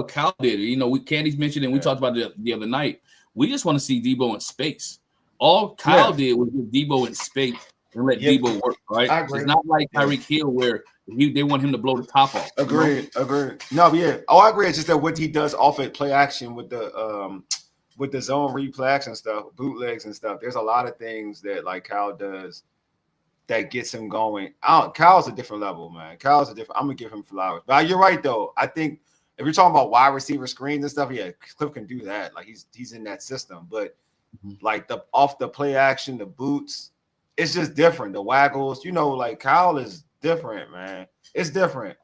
Kyle did. Candi's mentioned, and we talked about it the other night. We just want to see Debo in space. All Kyle did was get Debo in space and let Debo work, right? I agree. It's not like Tyreek Hill where they want him to blow the top off. Agreed. No, yeah. Oh, I agree. It's just that what he does off at play action with the zone read play action stuff, bootlegs and stuff. There's a lot of things that like Kyle does that gets him going. Kyle's a different level, man. I'm gonna give him flowers. But you're right though. I think if you're talking about wide receiver screens and stuff, yeah, Cliff can do that. Like he's in that system. But like off the play action, the boots, it's just different. The waggles, like Kyle is different, man. It's different.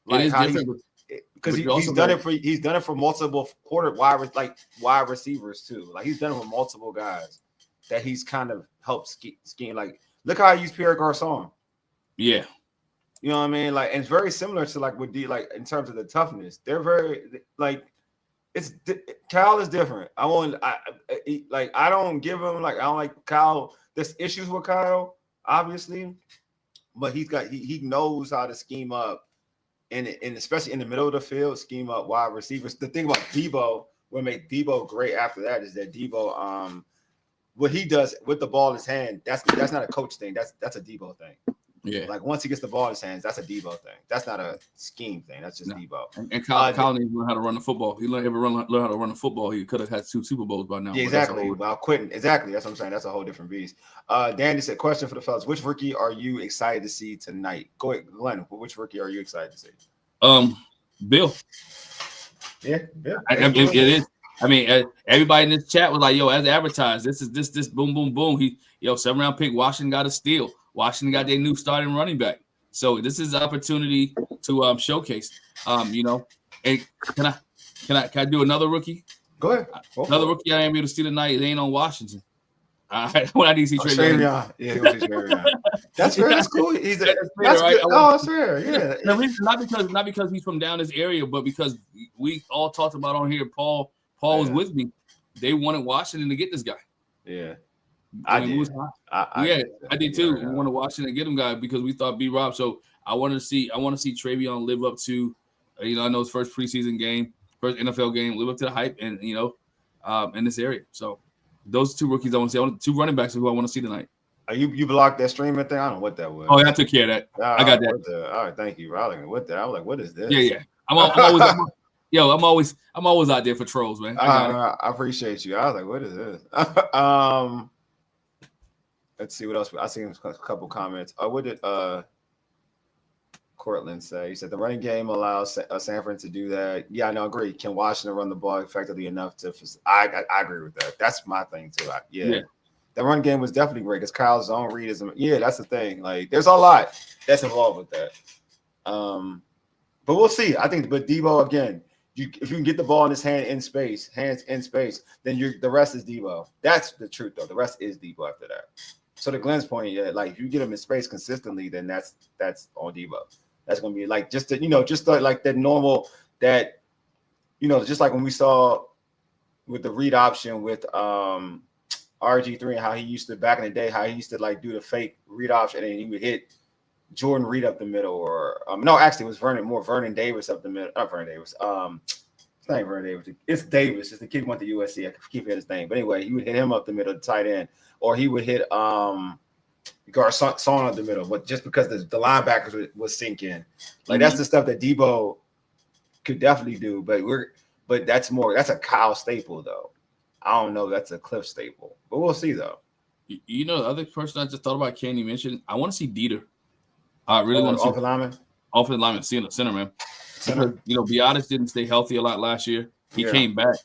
Like it is different. Because he's done it for multiple wide receivers too. Like he's done it for multiple guys that he's kind of helped scheme. Like look how I use Pierre Garçon. Yeah, you know what I mean. Like and it's very similar to like with in terms of the toughness. They're very like Kyle is different. I don't give him I don't like Kyle. There's issues with Kyle, obviously, but he knows how to scheme up. And especially in the middle of the field, scheme up wide receivers. The thing about Debo, what make Debo great after that is that Debo, what he does with the ball in his hand, that's not a coach thing. That's a Debo thing. Yeah. Like once he gets the ball in his hands, that's a Debo thing. That's not a scheme thing. That's just Debo. And Kyle needs to learn how to run the football. He learn how to run the football. He could have had 2 Super Bowls by now. Yeah, exactly. Well, quitting. Exactly. That's what I'm saying. That's a whole different beast. Danny said, question for the fellas. Which rookie are you excited to see tonight? Go ahead, Glenn. Which rookie are you excited to see? Bill. Yeah. It is. I mean, everybody in this chat was like, yo, as advertised, this boom, boom, boom. 7th-round pick, Washington got a steal. Washington got their new starting running back. So this is an opportunity to showcase. Hey, can I do another rookie? Go ahead. Another rookie I am able to see tonight. It ain't on Washington. When I need to see Trey Young. Yeah, that's fair. That's cool. That's right? That's fair. Yeah. No, not because he's from down this area, but because we all talked about on here. Paul was with me. They wanted Washington to get this guy. Yeah. I did too. We wanted Washington to get him guy because we thought B-Rob. So I want to see Travion live up to, I know his first preseason game, first NFL game, live up to the hype, and in this area. So those 2 rookies I want to see. 2 running backs who I want to see tonight. You blocked that streaming thing? I don't know what that was. Oh, yeah, I took care of that. I got that. All right, thank you. I was like, what is this? Yeah. I'm always out there for trolls, man. I appreciate you. I was like, what is this? Let's see what else. I seen a couple comments. What did Cortland say? He said the running game allows Sanford to do that. Yeah, I know. Agree. Can Washington run the ball effectively enough to? I agree with that. That's my thing too. The run game was definitely great because Kyle's zone read is that's the thing. Like, there's a lot that's involved with that. But we'll see. I think, but Debo again, if you can get the ball in his hands in space, then the rest is Debo. That's the truth, though. The rest is Debo after that. So to Glenn's point, yeah, like if you get him in space consistently, then that's on Debo. That's gonna be like just like that normal that just like when we saw with the read option with RG3 and how he used to back in the day, how he used to like do the fake read option and he would hit Jordan Reed up the middle, or no, actually it was Vernon Davis up the middle. Not Vernon Davis. It's not even Vernon Davis. It's Davis. It's the kid who went to USC. I keep forgetting his name. But anyway, he would hit him up the middle, the tight end, or he would hit Garcon up the middle. But just because the linebackers was sinking, like that's the stuff that Debo could definitely do. But that's a Kyle staple though. I don't know. That's a Cliff staple, but we'll see though. The other person I just thought about, Candi mentioned, I want to see Dieter. I really want to see offensive lineman, seeing the center, man. Because, Biotis didn't stay healthy a lot last year. He came back.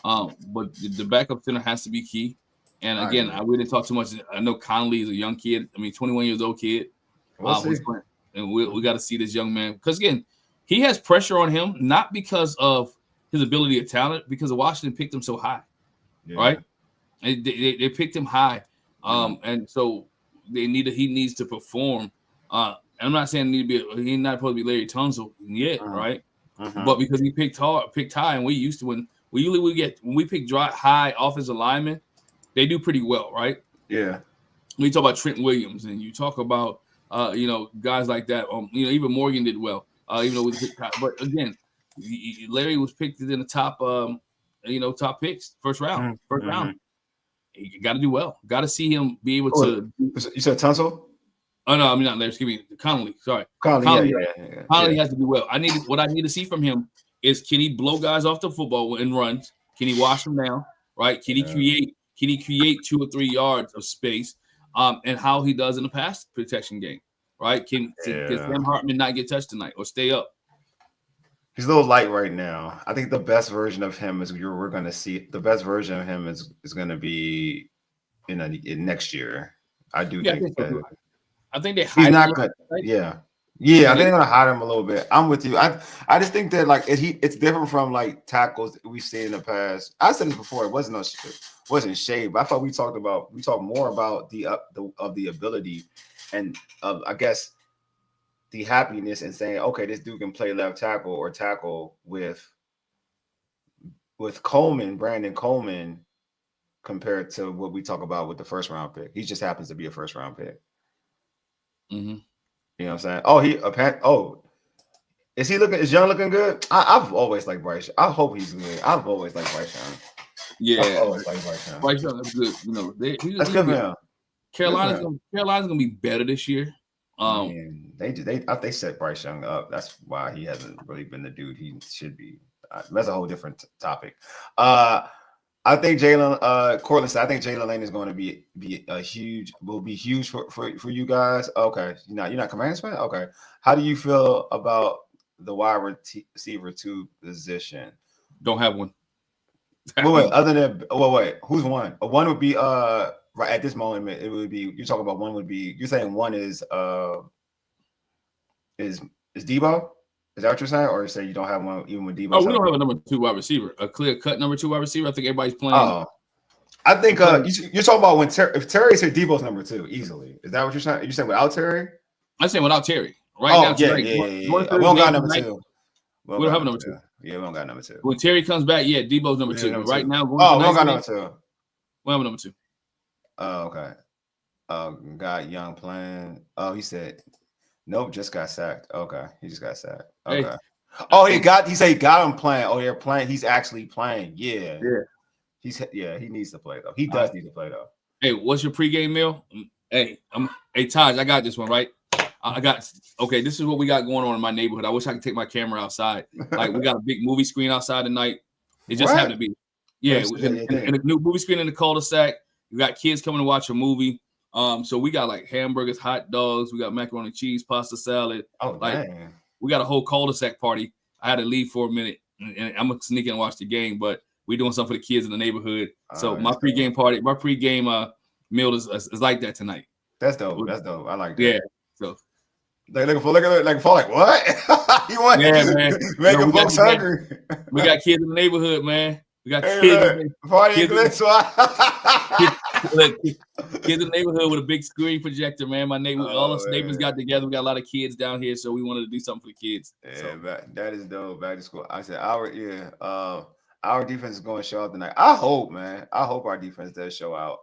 But the backup center has to be key. And again, we didn't talk too much. I know Conley is a young kid. 21 years old kid. We'll see. And we got to see this young man. Because, again, he has pressure on him, not because of his ability or talent, because Washington picked him so high, right? And they picked him high. And so he needs to perform. I'm not saying he's not supposed to be Larry Tunsil yet, right? But because he picked high, and we used to when we pick high offensive linemen, they do pretty well, right? Yeah. When you talk about Trent Williams and you talk about guys like that, even Morgan did well, even though we picked high. But again, Larry was picked in the top top picks, first round. You got to do well. Got to see him be able to. You said Tunsil? Oh no, I mean not Larry. Excuse me, Conley. Sorry, Conley has to do well. What I need to see from him is, can he blow guys off the football and runs? Can he wash them down? Right? Can he create 2 or 3 yards of space? And how he does in the pass protection game? Right? Can Sam Hartman not get touched tonight or stay up? He's a little light right now. I think the best version of him is we're going to see. The best version of him is going to be in next year. I do think that. I think they he's not good. Yeah. I think they're gonna hide him a little bit. I'm with you. I just think that like it's different from like tackles we've seen in the past. I said this before. It wasn't shade, but I thought we talked more about the ability and I guess the happiness in saying, okay, this dude can play left tackle or tackle with Coleman, Brandon Coleman, compared to what we talk about with the first round pick. He just happens to be a first round pick. Mm-hmm. You know what I'm saying? Is Young looking good? I've always liked Bryce. I hope he's good. I've always liked Bryce Young. Yeah, I've always liked Bryce Young. Bryce Young is good. That's good for him. Carolina's gonna be better this year. They set Bryce Young up. That's why he hasn't really been the dude he should be. That's a whole different topic. I think Cortland said, I think Jalen Lane is going to be huge for you guys. Okay. You're not Commanders fan? Okay. How do you feel about the wide receiver 2 position? Don't have one. Wait, who's one? One would be right at this moment, it would be, you're talking about one would be, you're saying one is Debo? Is that what you're saying? Or you say you don't have one even with Debo? Oh, we don't have a number 2 wide receiver. A clear cut number 2 wide receiver. I think everybody's playing. Oh, I think you're talking about if Terry's here, Debo's number 2 easily. Is that what you're saying? You saying without Terry? I'm saying without Terry. Right now, We don't got number 2. We don't have a number 2. Yeah, we don't got number 2. When Terry comes back, Debo's number 2. But right now, we don't got number 2. We have a number 2. Oh, okay. Got Young playing. Oh, he said, nope, just got sacked. Okay, he just got sacked. Okay. Hey. He said he got him playing. Oh, they're playing. He's actually playing. Yeah. He needs to play though. He does need to play though. Hey, what's your pregame meal? Hey, Taj, I got this one, right? This is what we got going on in my neighborhood. I wish I could take my camera outside. Like, we got a big movie screen outside tonight. It just happened to be. Yeah, and a new movie screen in the cul-de-sac. We got kids coming to watch a movie. So we got like hamburgers, hot dogs, we got macaroni and cheese, pasta salad. Oh, dang. We got a whole cul-de-sac party. I had to leave for a minute, and I'm gonna sneak in and watch the game, but we're doing something for the kids in the neighborhood. So my pregame Mill is like that tonight. That's dope. That's dope. I like that. Yeah. So they looking for like what? You want man. Making folks hungry. We got kids in the neighborhood, man. We got kids. Party kids in the neighborhood with a big screen projector, man. All us neighbors got together. We got a lot of kids down here, so we wanted to do something for the kids. Yeah, so. That is dope. Back to school. I said our defense is going to show out tonight. I hope, man. I hope our defense does show out.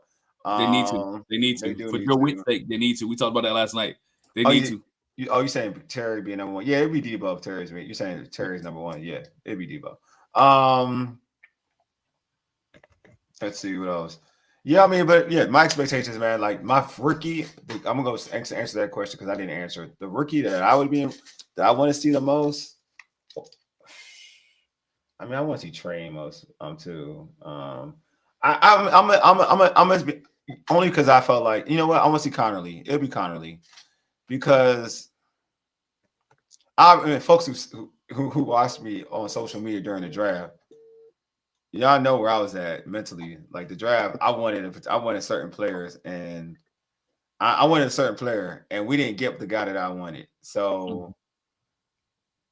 They need to. They need to. For Joe Witt's sake, they need to. We talked about that last night. They need to. You saying Terry be number one? Yeah, it'd be Debo if Terry's. You're saying Terry's number one? Yeah, it'd be Debo. Let's see what else. Yeah, I mean, but yeah, my expectations, man. Like my rookie, I'm gonna go answer that question because I didn't answer it. The rookie that I want to see the most. I mean, I want to see Trey Amos too. I'm gonna be only because I felt like, you know what, I want to see Connerly. It'll be Connerly because folks who watched me on social media during the draft, y'all know where I was at mentally. Like the draft, I wanted certain players, and I wanted a certain player, and we didn't get the guy that I wanted. So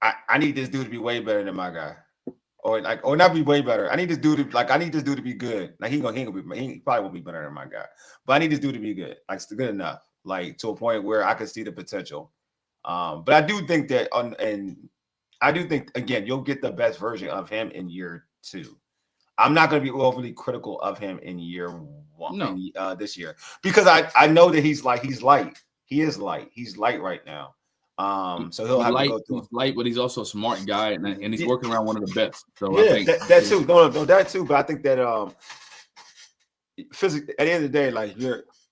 I need this dude to be way better than my guy, or not be way better. I need this dude to be good. Like he probably won't be better than my guy, but I need this dude to be good, like good enough, like to a point where I can see the potential. But I do think that, again, you'll get the best version of him in year 2. I'm not going to be overly critical of him in year 1 this year because I know that he's light. He is light. He's light right now. So he'll have to go through. He's light, but he's also a smart guy, and he's working around one of the best. So yeah, I think that too. No, that too. But I think that physically, at the end of the day, like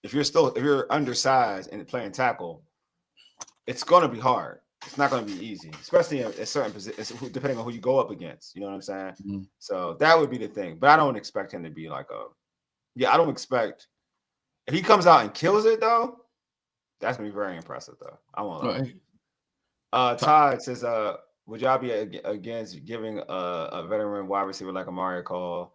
if you're undersized and playing tackle, it's going to be hard. It's not going to be easy, especially in certain positions, depending on who you go up against. You know what I'm saying? Mm-hmm. So that would be the thing. But I don't expect him to be like I don't expect if he comes out and kills it though. That's gonna be very impressive though. I won't lie. Todd says, would y'all be against giving a veteran wide receiver like Amari call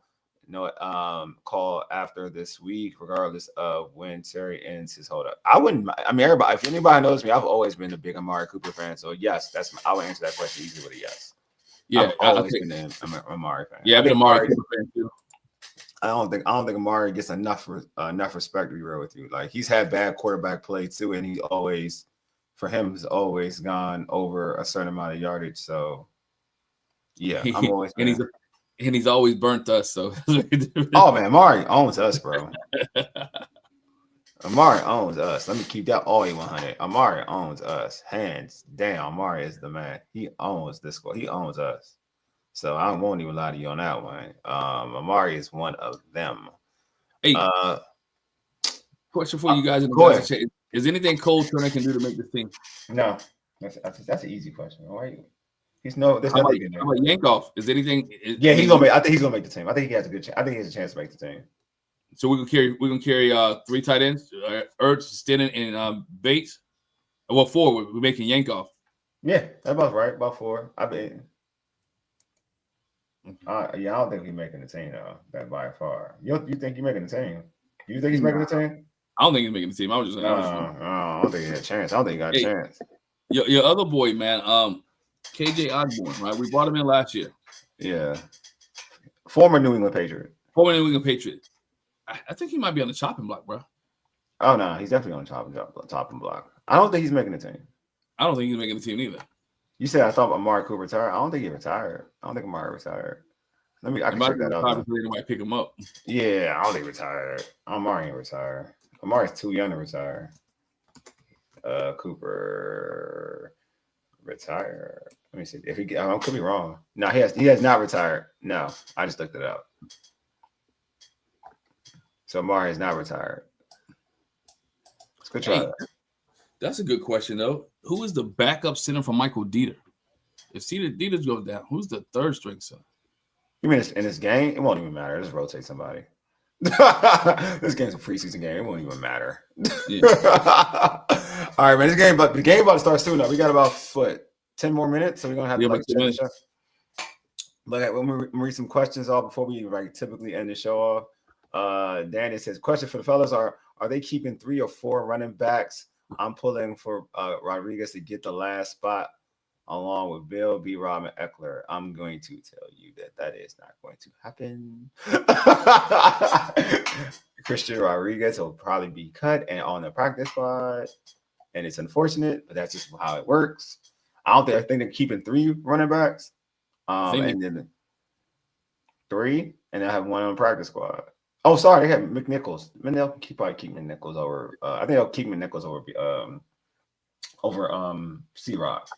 after this week, regardless of when Terry ends his holdup? I wouldn't. I mean, everybody. If anybody knows me, I've always been a big Amari Cooper fan. So yes, I would answer that question easily with a yes. Yeah, I've always been an Amari fan. Yeah, I've been Amari Cooper fan too. I don't think Amari gets enough respect to be real with you. Like he's had bad quarterback play too, and he's always gone over a certain amount of yardage. So yeah, I'm always and he's always burnt us. So oh man, Amari owns us, bro. Amari owns us. Let me keep that all 100. Amari owns us, hands down. Amari is the man. He owns this squad. He owns us. So I won't even lie to you on that one. Amari is one of them. Hey, question for you guys in the chat. Is anything Cole Turner can do to make this team? No, that's an easy question. All right, there's nothing in there. How about Yankoff? Is anything? Yeah, he's gonna make. I think he's gonna make the team. I think he has a good chance. I think he has a chance to make the team. So we're gonna carry 3 tight ends: Ertz, Stennon, and Bates. Well, 4. We're making Yankoff. Yeah, that's about right. About 4. I mean. I don't think he's making the team though. That by far. You think he's making the team? You think he's making the team? I don't think he's making the team. I was just saying. I don't think he had a chance. I don't think he got a chance. Your other boy, man, KJ Osborne, right? We brought him in last year. Yeah. Former New England Patriot. I think he might be on the chopping block, bro. Oh no, he's definitely on the chopping block. I don't think he's making the team. I don't think he's making the team either. You said I thought Amari Cooper retired. I don't think he retired. I don't think Amari retired. I can check that out. They might pick him up. Yeah, I don't think he retired. Amari ain't retired. Amari's too young to retire. Cooper retired. Let me see. I could be wrong. No, he has not retired. No, I just looked it up. So Amari is not retired. Let's go try that. That's a good question, though. Who is the backup center for Michael Dieter? If Dieter goes down, who's the third string center? You mean in this game? It won't even matter. Just rotate somebody. This game's a preseason game. It won't even matter. Yeah. All right, man. The game about to start soon. Now we got about 10 more minutes, so we're gonna have to finish up. But when we read some questions off before we typically end the show off. Danny says, question for the fellas: Are Are they keeping 3 or 4 running backs? I'm pulling for Rodriguez to get the last spot along with Bill, B-Rob, and Eckler. I'm going to tell you that is not going to happen. Christian Rodriguez will probably be cut and on the practice squad. And it's unfortunate, but that's just how it works. I think they're keeping 3 running backs. And then 3, and I have 1 on the practice squad. Oh, sorry, they have McNichols. They'll probably keep McNichols over. I think they'll keep McNichols over C-Rock.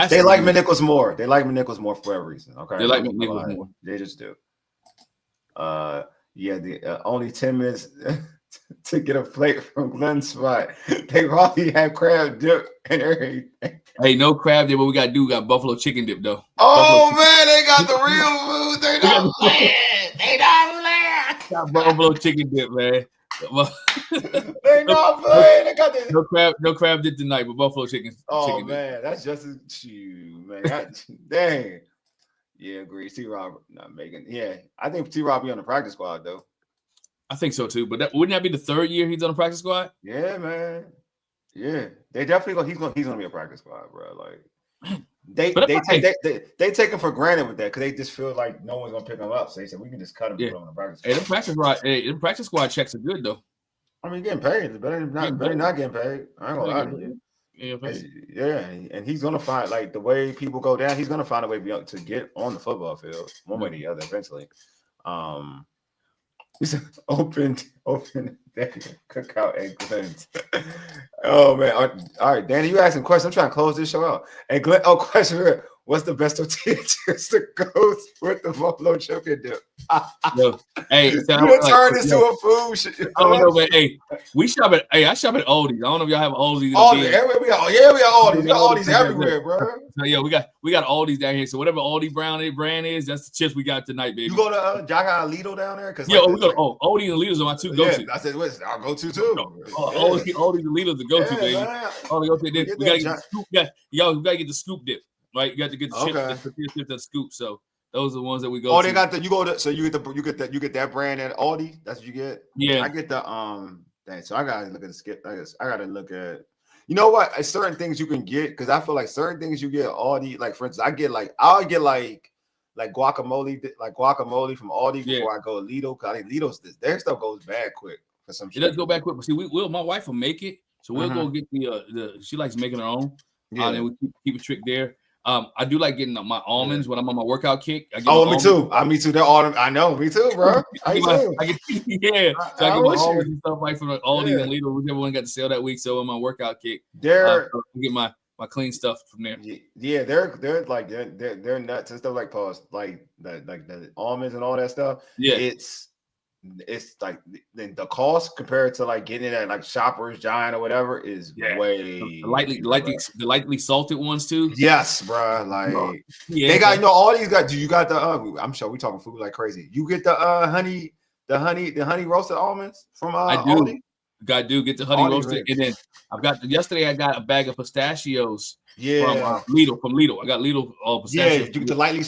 They like McNichols more. They like McNichols more for whatever reason. Okay, they like McNichols more. They just do. Only 10 minutes to get a plate from Glenn's spot. They probably have crab dip and everything. Hey, no crab dip. What we got to do? We got buffalo chicken dip though. Oh man, they got the real food. They don't land. They don't land. Got buffalo chicken dip, man. They not playing. They got this. No crab dip tonight, but buffalo chicken. Oh chicken man, dip. that's just man. Dang. Yeah, agree. T-Rob not making. Yeah, I think T-Rob be on the practice squad though. I think so too. But wouldn't that be the 3rd year he's on the practice squad? Yeah, man. Yeah, they definitely he's gonna be a practice squad, bro. Like they take him for granted with that because they just feel like no one's gonna pick him up. So they said we can just cut him and put him on the practice squad. The practice squad checks are good though. I mean, getting paid. It's better than not getting paid. I ain't gonna lie to you. Yeah, and he's gonna find like the way people go down. He's gonna find a way to get on the football field one way or the other eventually. He's open cookout egg Glenn's. Oh man! All right, Danny, you asking questions. I'm trying to close this show out. Hey, Glenn, question here. What's the best tortilla chips to go with the buffalo chicken dip? Hey, you turn this to a food shit. I don't know, but hey, I shop at Aldi's. I don't know if y'all have Aldi's. We got Aldi's. We got Aldi's everywhere, bro. So yeah, we got Aldi's down here. So whatever Aldi brand is, that's the chips we got tonight, baby. You go to y'all got Lido down there? We go to Aldi and Lido's are my 2 go-to. I said, I'll go to too. Aldi and Lido's the go-to, baby. We gotta get the scoop dip. Right, you got to get the chips that scoop. So those are the ones that we go. Oh, they got you get that brand at Aldi. That's what you get. Yeah, I get the So I gotta look at the skip. I gotta look at. You know what? Certain things you can get because I feel like certain things you get at Aldi. Like for instance, I'll get like guacamole from Aldi before I go to Lido. Cause I think Lido's their stuff goes bad quick for some. It does go bad quick. But see, my wife will make it, so we'll go get the. She likes making her own. Yeah, and we keep a trick there. I do like getting my almonds when I'm on my workout kick. Me too. Me too. They're all. I know. Me too, bro. I get my almonds and stuff like from Aldi and Lidl, whichever one got to sale that week. So on my workout kick, I get my clean stuff from there. Yeah, they're nuts and stuff like pause, like the almonds and all that stuff. Yeah, it's like the cost compared to like getting it at like Shoppers, Giant or whatever is way the lightly salted ones too. Yes, bro. Like they got all these guys. You got the I'm sure we talking food like crazy. You get the honey roasted almonds from Aldi? I do get the honey roasted, and then yesterday I got a bag of pistachios. From Lidl. I got Lidl pistachios. Yeah, you get the lightly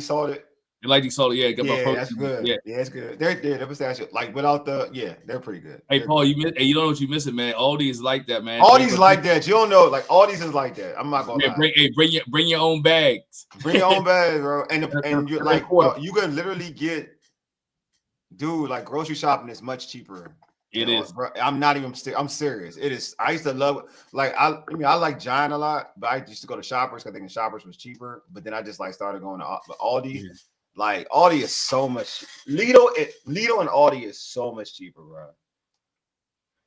salted. Lightly salted, got my protein. That's good. Yeah, it's good. They're pistachio, like without they're pretty good. Hey, Paul, you don't know what you're missing, man. Aldi is like that, man. Aldi's like that. You don't know, like Aldi's is like that. I'm not gonna lie. Bring your own bags. Bring your own bags, bro. And you're like, you can literally get, like grocery shopping is much cheaper. It is. Bro, I'm serious. It is. I used to love I like Giant a lot, but I used to go to Shoppers because I think Shoppers was cheaper. But then I just started going to Aldi. Yeah. Like Aldi is so much. Lidl and Aldi is so much cheaper, bro.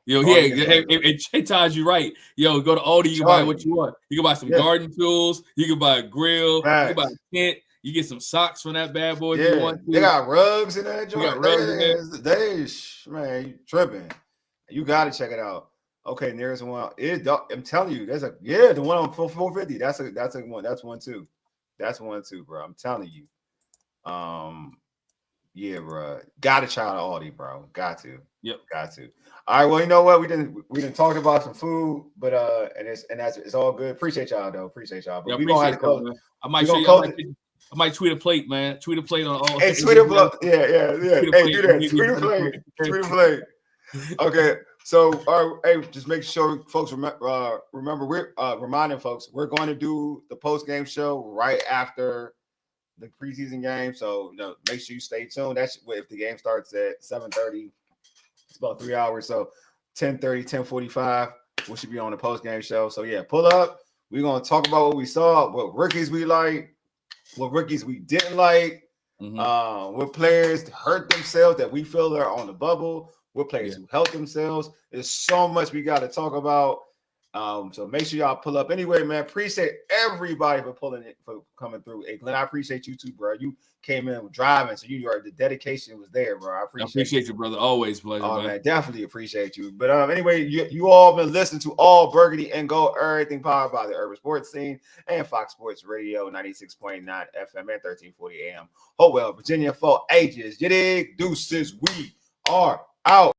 It ties you right. Go to Aldi, you can buy what you want. You can buy some garden tools. You can buy a grill. Right. You can buy a tent. You get some socks from that bad boy if you want to. They got rugs in that joint. Man, you tripping. You got to check it out. Okay, there's one. I'm telling you, there's the one on 450. That's a one. That's one too. That's one too, bro. I'm telling you. Bro. Gotta try out Aldi, bro. Got to. Yep. Got to. All right. Well, you know what? We didn't talk about some food, but it's all good. Appreciate y'all though. Appreciate y'all. But we gonna have to close. I might show you. I might tweet a plate, man. Tweet a plate on all. Hey, tweet a plate. Yeah. Hey, do that. Tweet a plate. Tweet a plate. Okay. So, hey, just make sure folks remember. We're reminding folks we're going to do the post game show right after the preseason game. So, make sure you stay tuned. That's if the game starts at 7:30. It's about 3 hours. So, 10:30, 10:45, we should be on the post game show. So, yeah, pull up. We're gonna talk about what we saw, what rookies we like, what rookies we didn't like, what players hurt themselves that we feel are on the bubble, what players who helped themselves. There's so much we got to talk about. So make sure y'all pull up. Anyway, man, appreciate everybody for coming through. Hey, Glenn, I appreciate you too, bro. You came in driving, so the dedication was there, bro. I appreciate you, brother. Always pleasure, man. Definitely appreciate you. But anyway, you all been listening to All Burgundy and Gold Everything, powered by the Urban Sports Scene and Fox Sports Radio 96.9 FM and 1340 AM. Hopewell, Virginia, for ages. You dig? Deuces, we are out.